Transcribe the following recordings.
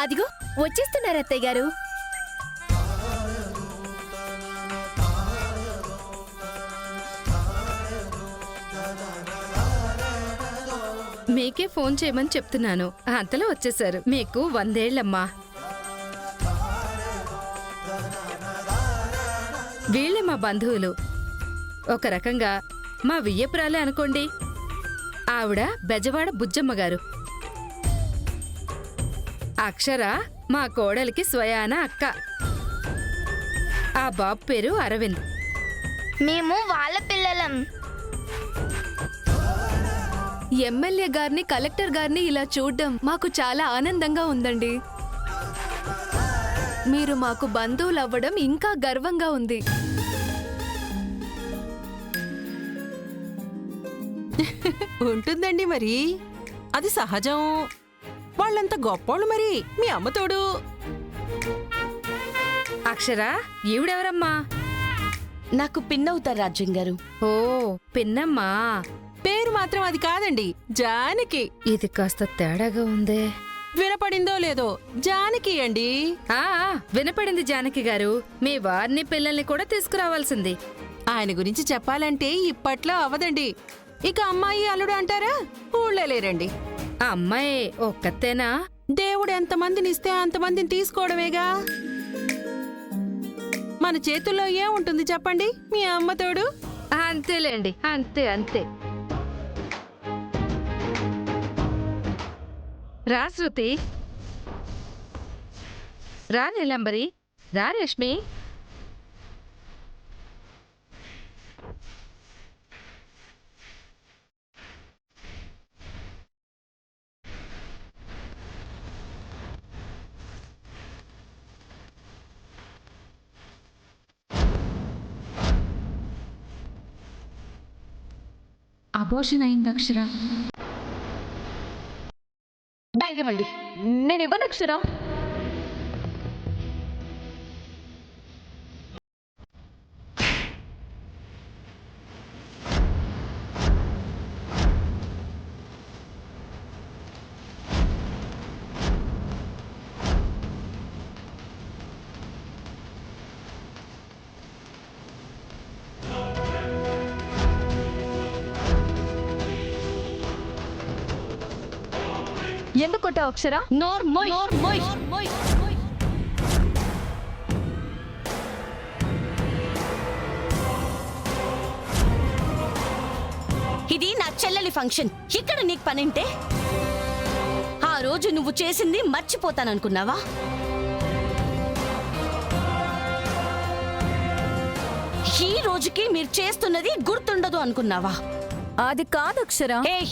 అదిగో వచ్చేస్తున్నారు అత్తయ్య గారు. మీకే ఫోన్ చేయమని చెప్తున్నాను, అంతలో వచ్చేసారు. మీకు 100 ఏళ్లమ్మా. వీళ్ళే మా బంధువులు. ఒక రకంగా మా వియ్యపురాలే అనుకోండి. ఆవిడ బెజవాడ బుజ్జమ్మ గారు. అక్షర మా కోడలికి స్వయాన అక్క. ఆ బాబు పేరు అరవింద్. మేము వాళ్ళ పిల్లలం. ఎమ్మెల్యే గారిని, కలెక్టర్ గారిని ఇలా చూడ్డం మాకు చాలా ఆనందంగా ఉందండి. మీరు మాకు బంధువులు అవ్వడం ఇంకా గర్వంగా ఉంది. ఉంటుందండి, మరి అది సహజం. వాళ్ళంత గొప్పోళ్ళు, మరి మీ అమ్మతోడు. అక్షర, ఈవిడెవరమ్మా? నాకు పిన్నవుతారు రాజ్యం గారు. ఓ, పిన్నమ్మా. పేరు మాత్రం అది కాదండి, జానకి. ఇది కాస్త తేడాగా ఉందే. వినపడిందో లేదో, జానకి అండి. ఆ వినపడింది జానకి గారు. మీ వారిని పిల్లల్ని కూడా తీసుకురావాల్సింది. ఆయన గురించి చెప్పాలంటే ఇప్పట్లో అవదండి. ఇక అమ్మాయి అల్లుడు అంటారా, ఊళ్ళో లేరండి. ఆ అమ్మాయి ఒక్కతేనా? దేవుడు ఎంతమందినిస్తే అంతమందిని తీసుకోవడమేగా. మన చేతుల్లో ఏముంటుంది చెప్పండి, మీ అమ్మతోడు. అంతేలేండి, అంతే అంతే. రా శృతి, రా నీలంబరి, రా రష్మి. అబోర్షన్ అయింది అక్షర. నేను ఇవ్వను అక్షర. ఎందుకు కొట్టావు అక్షర? ఇది నా చెల్లెలి ఫంక్షన్, ఇక్కడ నీకు పనింటే? ఆ రోజు నువ్వు చేసింది మర్చిపోతాననుకున్నావా? ఈ రోజుకి మీరు చేస్తున్నది గుర్తుండదు అనుకున్నావా? అది కాదు అక్షర. ఏయ్,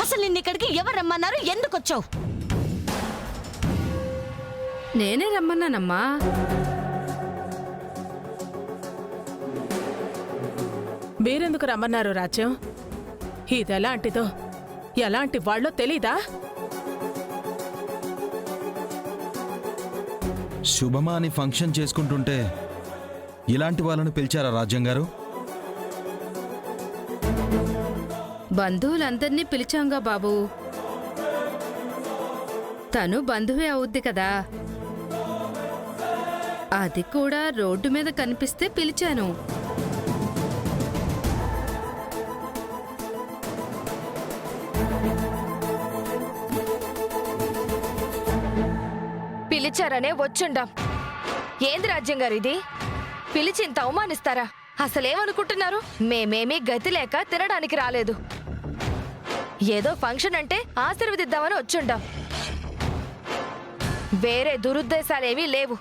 అసలు నిన్న ఇక్కడికి ఎవరు రమ్మన్నారు? ఎందుకు వచ్చావు? నేనే రమ్మన్నానమ్మా. మీరెందుకు రమ్మన్నారు రాజ్యం? ఇదెలాంటిదో, ఎలాంటి వాళ్ళో తెలీదా? శుభమా అని ఫంక్షన్ చేసుకుంటుంటే ఇలాంటి వాళ్ళను పిలిచారా రాజ్యం గారు? బంధువులందర్నీ పిలిచాంగా బాబు. తను బంధువే అవుద్ది కదా. అది కూడా రోడ్డు మీద కనిపిస్తే పిలిచాను. పిలిచారనే వచ్చుండాం. ఏంది రాజ్యం గారు ఇది? పిలిచి ఇంత అవమానిస్తారా? అసలేమనుకుంటున్నారు? మేమేమీ గతి లేక తినడానికి రాలేదు. ఏదో ఫంక్షన్ అంటే ఆశీర్వదిద్దామని వచ్చుండాం. వేరే దురుద్దేశాలేమీ లేవు.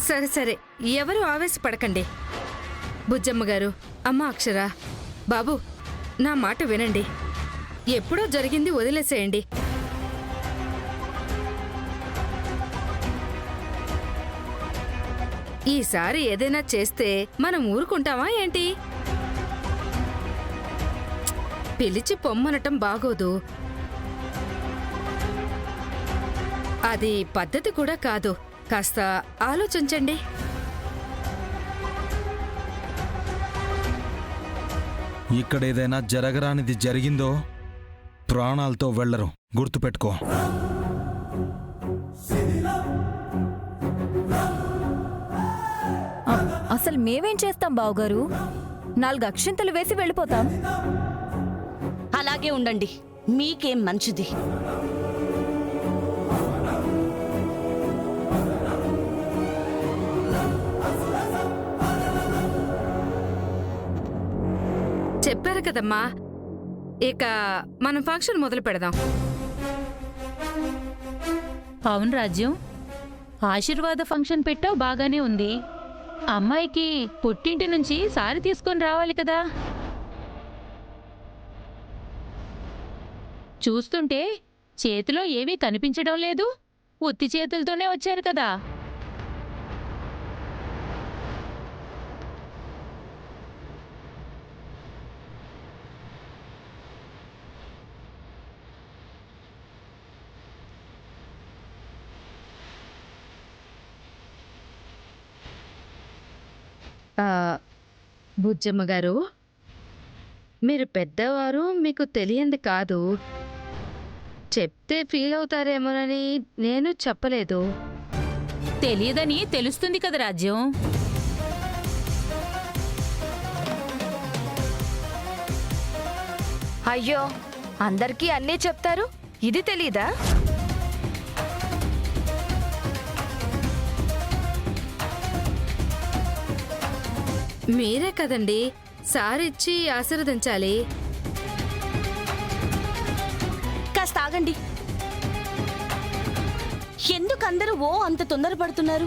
సరే సరే, ఎవరు ఆవేశపడకండి. బుజ్జమ్మ గారు, అమ్మ అక్షర, బాబు నా మాట వినండి. ఎప్పుడో జరిగింది వదిలేసేయండి. ఈసారి ఏదైనా చేస్తే మనం ఊరుకుంటామా ఏంటి? పిలిచి పొమ్మనటం బాగోదు. అది పద్ధతి కూడా కాదు. కాస్త ఆలోచించండి. ఇక్కడ ఏదైనా జరగరానిది జరిగిందో ప్రాణాలతో వెళ్లరు, గుర్తుపెట్టుకో. అసలు మేమేం చేస్తాం బావగారు? 4 అక్షింతలు వేసి వెళ్ళిపోతాం. అలాగే ఉండండి, మీకేం మంచిది. చెప్పారు కదమ్మా, ఇక మనం ఫంక్షన్ మొదలు పెడదాం. అవును రాజ్యం, ఆశీర్వాద ఫంక్షన్ పెట్టావు, బాగానే ఉంది. అమ్మాయికి పుట్టింటి నుంచి సారి తీసుకొని రావాలి కదా. చూస్తుంటే చేతిలో ఏమీ కనిపించడం లేదు, ఉత్తి చేతులతోనే వచ్చారు కదా. బుజ్జమ్మ గారు, మీరు పెద్దవారు, మీకు తెలియంది కాదు. చెప్తే ఫీల్ అవుతారేమోనని నేను చెప్పలేదు. తెలియదని తెలుస్తుంది కదా రాజ్యం. అయ్యో, అందరికీ అన్నీ చెప్తారు, ఇది తెలీదా? మీరే కదండి సారిచ్చి ఆశీర్వదించాలి. కాస్త ఆగండి. ఎందుకు అందరూ అంత తొందరపడుతున్నారు?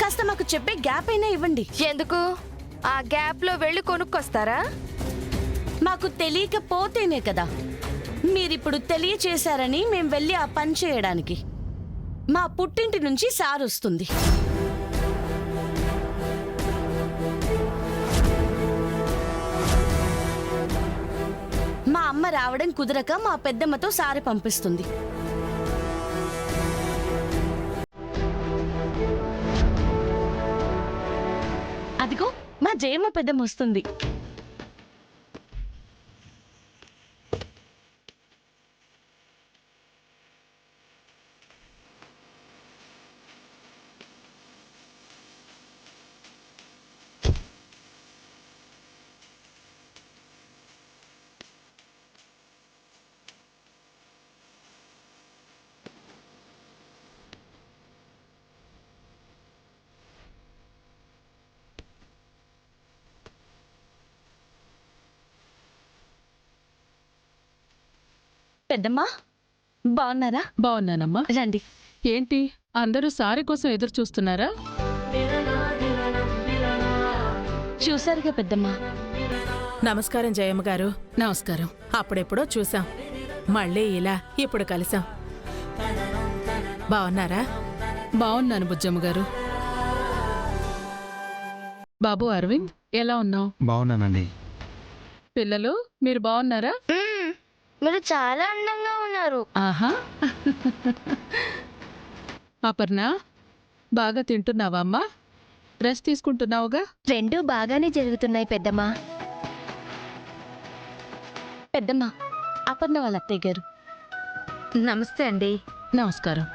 కాస్త మాకు చెప్పే గ్యాప్ అయినా ఇవ్వండి. ఎందుకు? ఆ గ్యాప్లో వెళ్ళి కొనుక్కొస్తారా? మాకు తెలియకపోతేనే కదా మీరిప్పుడు తెలియచేశారని మేం వెళ్ళి ఆ పని చేయడానికి. మా పుట్టింటి నుంచి సారొస్తుంది. మా అమ్మ రావడం కుదరక మా పెద్దమ్మతో సారి పంపిస్తుంది. అదిగో మా జయమ్మ పెద్దమ్మ వస్తుంది. పెద్దమ్మా బాగున్నారా? బాగున్నానమ్మా. రండి. ఏంటి అందరూ సారీ కోసం ఎదురు చూస్తున్నారా? చూసారుగా పెద్దమ్మా. నమస్కారం జయమ్మ గారు. నమస్కారం. అప్పుడెప్పుడో చూసాం, మళ్ళీ ఇలా ఇప్పుడు కలిసాం. బాగున్నారా? బాగున్నాను బుజ్జమ్మ గారు. బాబు అరవింద్, ఎలా ఉన్నావు? బాగున్నానండి. పిల్లలు మీరు బాగున్నారా? మీరు చాలా అందంగా ఉన్నారు. ఆహా. అపర్ణ, బాగా తింటున్నావా అమ్మా? రెస్ట్ తీసుకుంటున్నావుగా? రెండూ బాగానే జరుగుతున్నాయి పెద్దమ్మా. పెద్దమ్మా, అపర్ణ వాళ్ళ అత్తయ్య గారు. నమస్తే అండి. నమస్కారం.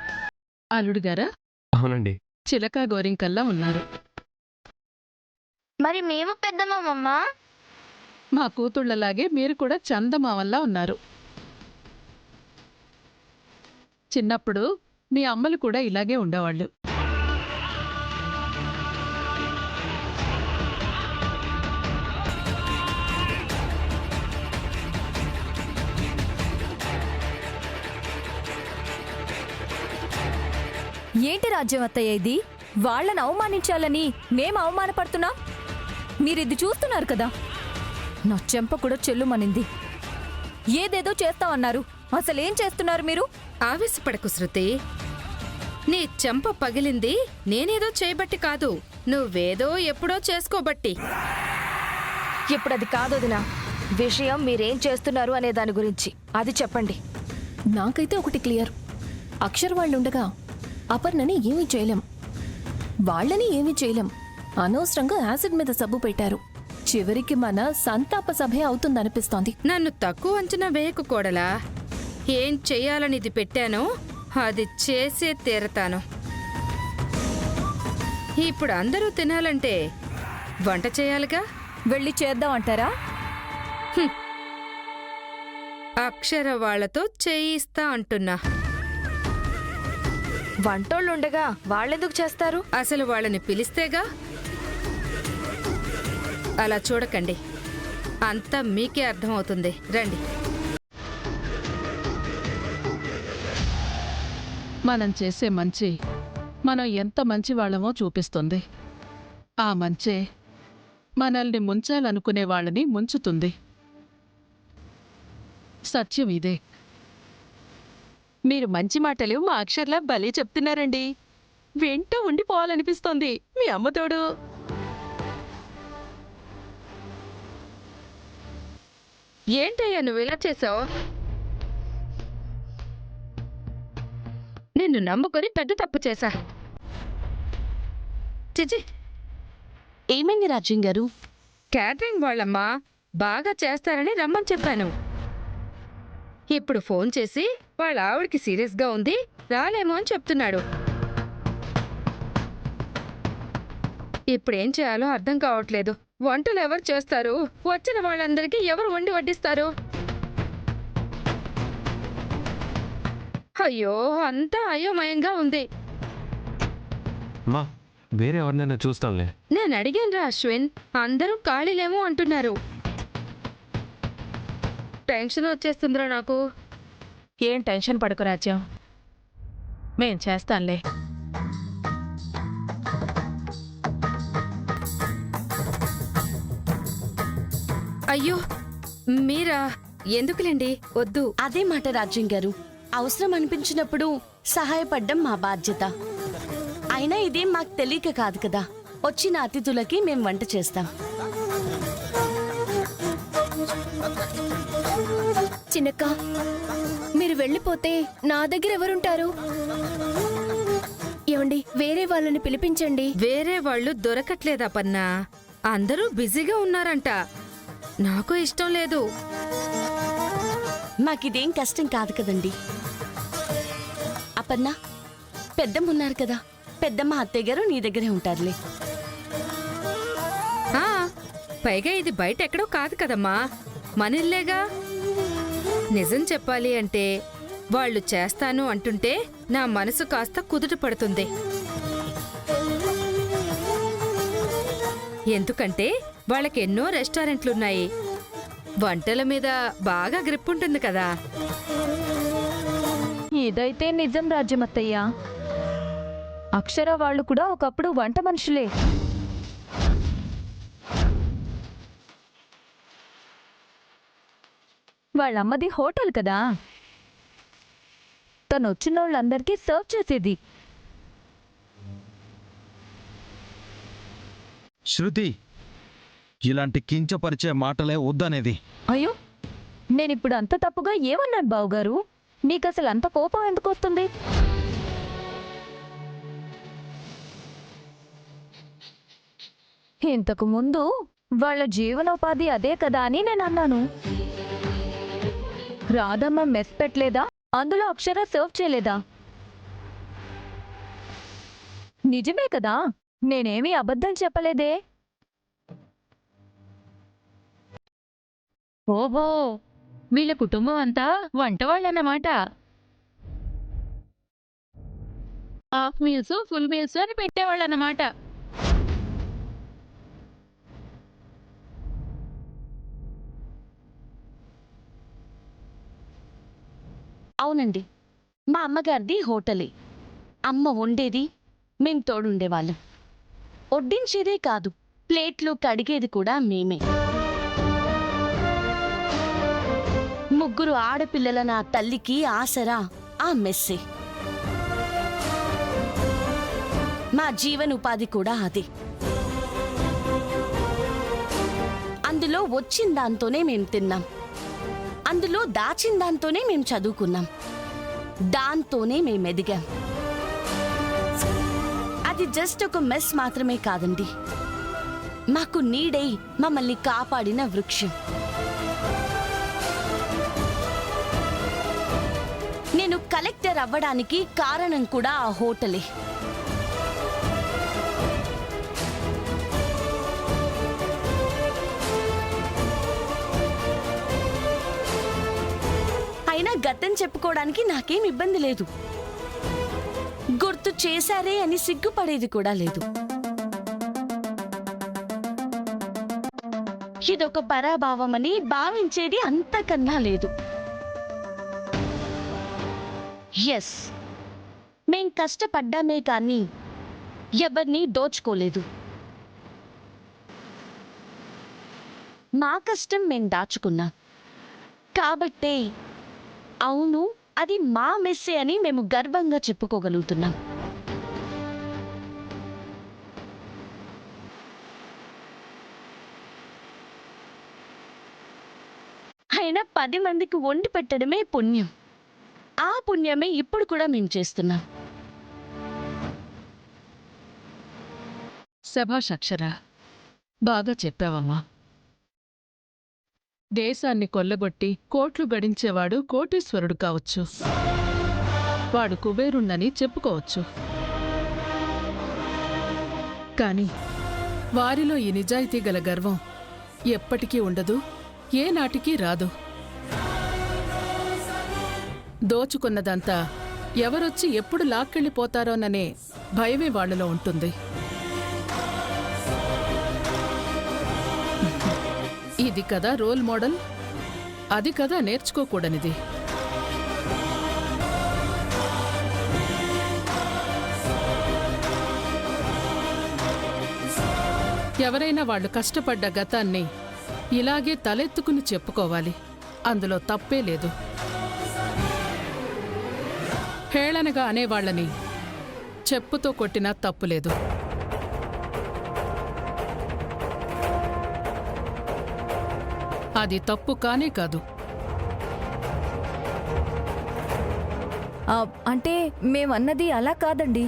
అల్లుడు గారా? అవునండి. చిలక గోరింకల్లా ఉన్నారు. మరి మేము పెద్దమ్మమ్మా. మా కూతుళ్లలాగే మీరు కూడా చందమామల్లా ఉన్నారు. చిన్నప్పుడు మీ అమ్మలు కూడా ఇలాగే ఉండేవాళ్ళు. ఏంటి రాజ్యం అత్తయ్య ఇది? వాళ్ళని అవమానించాలని మేం అవమానపడుతున్నాం. మీరిది చూస్తున్నారు కదా. నా చెంప కూడా చెల్లుమనింది. ఏదేదో చేస్తామన్నారు, అసలేం చేస్తున్నారు మీరు? ఆవేశపడకు శృతి. నీ చెంప పగిలింది నేనేదో చేయబట్టి కాదు, నువ్వేదో ఎప్పుడో చేసుకోబట్టి. ఇప్పుడు అది కాదొదినా. విషయం మీరేం చేస్తున్నారు అనే దాని గురించి అది చెప్పండి. నాకైతే ఒకటి క్లియర్. అక్షర్ వాళ్ళుండగా అపర్ణని ఏమీ చేయలేం, వాళ్ళని ఏమీ చేయలేం. అనవసరంగా యాసిడ్ మీద సబ్బు పెట్టారు. చివరికి మన సంతాప సభే అవుతుందనిపిస్తోంది. నన్ను తక్కువ అంచనా వేయకు కోడలా. ఏం చెయ్యాలని ఇది పెట్టానో అది చేసే తీరతాను. ఇప్పుడు అందరూ తినాలంటే వంట చేయాలిగా. వెళ్ళి చేద్దాం అంటారా? అక్షర వాళ్లతో చేయిస్తా అంటున్నా. వంటోళ్ళుండగా వాళ్ళెందుకు చేస్తారు? అసలు వాళ్ళని పిలిస్తేగా. అలా చూడకండి, అంతా మీకే అర్థమవుతుంది. రండి. మనం చేసే మంచి మనం ఎంత మంచి వాళ్ళమో చూపిస్తుంది. ఆ మంచే మనల్ని ముంచాలనుకునే వాళ్ళని ముంచుతుంది. సత్యం ఇదే. మీరు మంచి మాటలు మా అక్షర్లా భలే చెప్తున్నారండి. వింటూ ఉండిపోవాలనిపిస్తోంది. మీ అమ్మతోడు. ఏంటయ్యా నువ్వు ఇలా చేసావు? నిన్ను నమ్ముకొని పెద్ద తప్పు చేశా. చిచి, ఏమైంది రాజ్యం గారు? క్యాటరింగ్ వాళ్ళమ్మా బాగా చేస్తారని రమ్మని చెప్పాను. ఇప్పుడు ఫోన్ చేసి వాళ్ళ ఆవిడికి సీరియస్గా ఉంది, రాలేమో అని చెప్తున్నాడు. ఇప్పుడేం చేయాలో అర్థం కావట్లేదు. వంటలు ఎవరు చేస్తారు? వచ్చిన వాళ్ళందరికీ ఎవరు వండి వడ్డిస్తారు? అయ్యో, అంతా అయోమయంగా ఉంది. మా వేరే ఎవరినైనా చూస్తాంలే. నేను అడిగానురా అశ్విన్, అందరూ ఖాళీలేమో అంటున్నారు. టెన్షన్ వచ్చేస్తుందిరా నాకు. ఏం టెన్షన్ పడకు రాజ్యం, మేం చేస్తాంలే. అయ్యో మీరా? ఎందుకులేండి, వద్దు. అదే మాట రాజ్యం గారు, అవసరం అనిపించినప్పుడు సహాయపడ్డం మా బాధ్యత. అయినా ఇదేం మాకు తెలియక కాదు కదా, వచ్చిన అతిథులకి మేం వంట చేస్తాం. చిన్నక్క, మీరు వెళ్ళిపోతే నా దగ్గర ఎవరుంటారు? ఏమండి, వేరే వాళ్ళని పిలిపించండి. వేరే వాళ్ళు దొరకట్లేదా పన్నా? అందరూ బిజీగా ఉన్నారంట. నాకు ఇష్టం లేదు. మాకిదేం కష్టం కాదు కదండి. అపర్ణ, పెద్దమ్మ ఉన్నారు కదా, పెద్దమ్మ అత్తయ్య గారు నీ దగ్గరే ఉంటారులే. ఆ, పైగా ఇది బయట ఎక్కడో కాదు కదమ్మా, మనిల్లేగా. నిజం చెప్పాలి అంటే వాళ్ళు చేస్తాను అంటుంటే నా మనసు కాస్త కుదుట పడుతుంది. ఎందుకంటే వాళ్ళకి ఎన్నో రెస్టారెంట్లున్నాయి, వంటల మీద బాగా గ్రిప్ ఉంటుంది కదా. ఇదైతే నిజం రాజ్యమత్తయ్య. అక్షర వాళ్ళు కూడా ఒకప్పుడు వంట మనుషులే. వాళ్ళమ్మది హోటల్ కదా, తను వచ్చిన వాళ్ళందరికీ సర్వ్ చేసేది. శృతి, ఇలాంటి కించపరిచే మాటలే వద్దనేది. అయ్యో, నేనిప్పుడు అంత తప్పుగా ఏమన్నాను బావుగారు? నీకసలు అంత కోపం ఎందుకు వస్తుంది? ఇంతకు ముందు వాళ్ళ జీవనోపాధి అదే కదా అని నేను అన్నాను. రాధమ్మ మెస్ పెట్టలేదా? అందులో అక్షర సర్వ్ చేయలేదా? నిజమే కదా, నేనేమీ అబద్ధం చెప్పలేదే. ఓహో, వీళ్ళ కుటుంబం అంతా వంటవాళ్ళన్నమాట. హాఫ్ మీల్స్, ఫుల్ మీల్స్ అని పెట్టేవాళ్ళన్నమాట. అవునండి, మా అమ్మగారిది హోటలే. అమ్మ వండేది, మేం తోడుండేవాళ్ళం. వడ్డించేదే కాదు, ప్లేట్లు కడిగేది కూడా మేమే. ముగ్గురు ఆడపిల్లల నా తల్లికి ఆసరా ఆ మెస్సే. మా జీవనోపాధి కూడా అదే. అందులో వచ్చిన దాంతోనే మేం తిన్నాం, అందులో దాచిన దాంతోనే మేం చదువుకున్నాం, దాంతోనే మేం ఎదిగాం. అది జస్ట్ ఒక మెస్ మాత్రమే కాదండి, మాకు నీడై మమ్మల్ని కాపాడిన వృక్షం. నేను కలెక్టర్ అవ్వడానికి కారణం కూడా ఆ హోటలే. అయినా గతం చెప్పుకోవడానికి నాకేం ఇబ్బంది లేదు. గుర్తు చేశారే అని సిగ్గుపడేది కూడా లేదు. ఇదొక పరాభావమని భావించేది అంతకన్నా లేదు. ఎస్, మేం కష్టపడ్డామే కానీ ఎవరిని దోచుకోలేదు. మా కష్టం మేం దాచుకున్నాం కాబట్టే అవును అది మా మెస్సే అని మేము గర్వంగా చెప్పుకోగలుగుతున్నాం. అయినా 10 మందికి వండి పెట్టడమే పుణ్యం. ఆ పుణ్యమే ఇప్పుడు కూడా మేము చేస్తున్నాం. శభాష్ అక్షర, బాగా చెప్పావమ్మా. దేశాన్ని కొల్లగొట్టి కోట్లు గడించేవాడు కోటీశ్వరుడు కావచ్చు, వాడు కుబేరుణ్ణని చెప్పుకోవచ్చు. కాని వారిలో ఈ నిజాయితీ గల గర్వం ఎప్పటికీ ఉండదు, ఏనాటికి రాదు. దోచుకున్నదంతా ఎవరొచ్చి ఎప్పుడు లాక్కెళ్ళిపోతారోననే భయమే వాళ్లలో ఉంటుంది. ఇది కదా రోల్ మోడల్, అది కదా నేర్చుకోకూడనిది. ఎవరైనా వాళ్ళు కష్టపడ్డ గతాన్ని ఇలాగే తలెత్తుకుని చెప్పుకోవాలి, అందులో తప్పే లేదు. హేళనగా అనేవాళ్లని చెప్పుతో కొట్టినా తప్పులేదు. అది తప్పు కానే కాదు. అంటే మేమన్నది అలా కాదండి.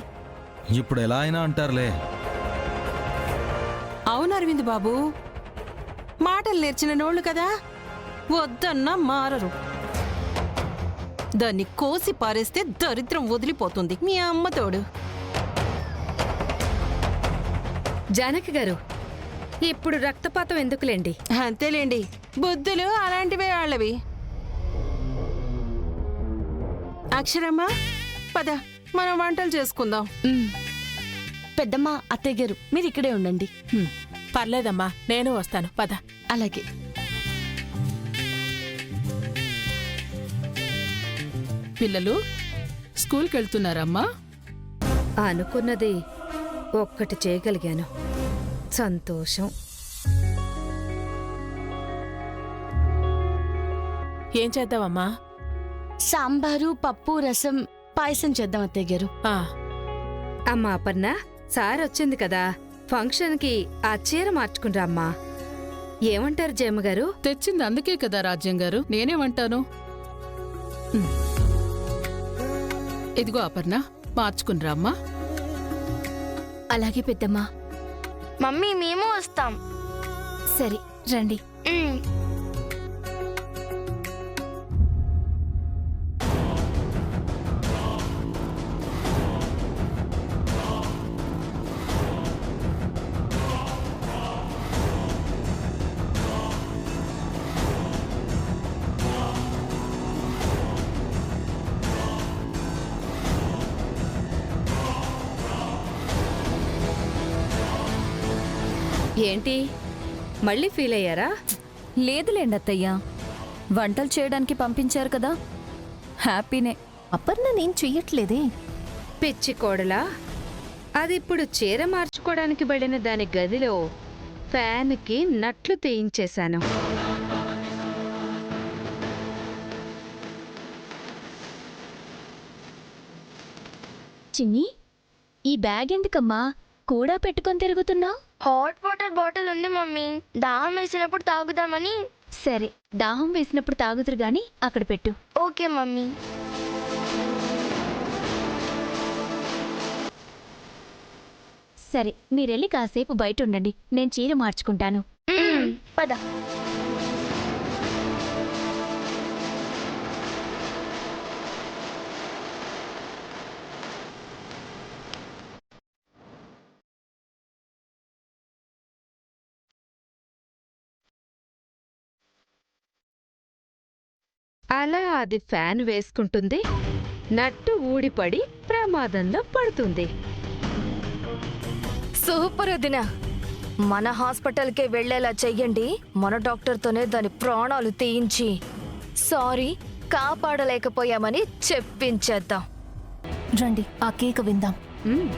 ఇప్పుడు ఎలా అయినా అంటారులే. అవును అరవింద్ బాబు, మాటలు నేర్చిన నోళ్ళు కదా, వద్దన్నా మారరు. దాన్ని కోసి పారేస్తే దరిద్రం వదిలిపోతుంది. మీ అమ్మ తోడు. జానకి గారు, ఇప్పుడు రక్తపాతం ఎందుకులేండి. అంతేలేండి, బుద్ధులు అలాంటివే వాళ్ళవి. అక్షరమ్మ, పద మనం వంటలు చేసుకుందాం. పెద్దమ్మ, అత్తయ్య గారు మీరు ఇక్కడే ఉండండి. పర్లేదమ్మా, నేను వస్తాను, పద. అలాగే. పిల్లలు స్కూల్కి వెళ్తున్నారమ్మా? అనుకున్నది ఒక్కటి చేయగలిగాను, సంతోషం. ఏం చేద్దామమ్మా? సాంబారు, పప్పు, రసం, పాయసం చేద్దాం అత్తయ్య గారు. అమ్మా అపర్ణ, సార్ వచ్చింది కదా, ఫంక్షన్కి ఆ చీర మార్చుకునిరా అమ్మా. ఏమంటారు జయమ్మగారు? తెచ్చింది అందుకే కదా రాజ్యం గారు, నేనేమంటాను. ఇదిగో అపర్ణ, మార్చుకునిరా అమ్మా. అలాగే పెద్దమ్మా. మమ్మీ మేము వస్తాం. సరే రండి. ఏంటి మళ్ళీ ఫీల్ అయ్యారా? లేదులేండి అత్తయ్య, వంటలు చేయడానికి పంపించారు కదా, హ్యాపీనే. అపర్ణ నేను చెయ్యట్లేదే. పిచ్చి కోడలా, అదిప్పుడు చీర మార్చుకోవడానికి పడిన దాని గదిలో ఫ్యాన్కి నట్లు తీయించేశాను. చిన్ని, ఈ బ్యాగ్ ఎందుకమ్మా కూడా పెట్టుకొని తిరుగుతున్నావు? హాట్ వాటర్ బాటిల్ ఉంది మమ్మీ, దాహం వేసినప్పుడు తాగుదామని. సరే, దాహం వేసినప్పుడు తాగుతురు గాని అక్కడ పెట్టు. Okay mummy. సరే మీరెళ్ళి కాసేపు బయట ఉండండి, నేను చీర మార్చుకుంటాను. పద. అలా అది ఫ్యాన్ వేసుకుంటుంది, నట్టు ఊడిపడి ప్రమాదంలో పడుతుంది. సూపర్ వదిన. మన హాస్పిటల్కే వెళ్లేలా చెయ్యండి. మన డాక్టర్తోనే దాని ప్రాణాలు తీయించి సారీ కాపాడలేకపోయామని చెప్పించేద్దాం. రండి ఆ కేక విందాం. మ్.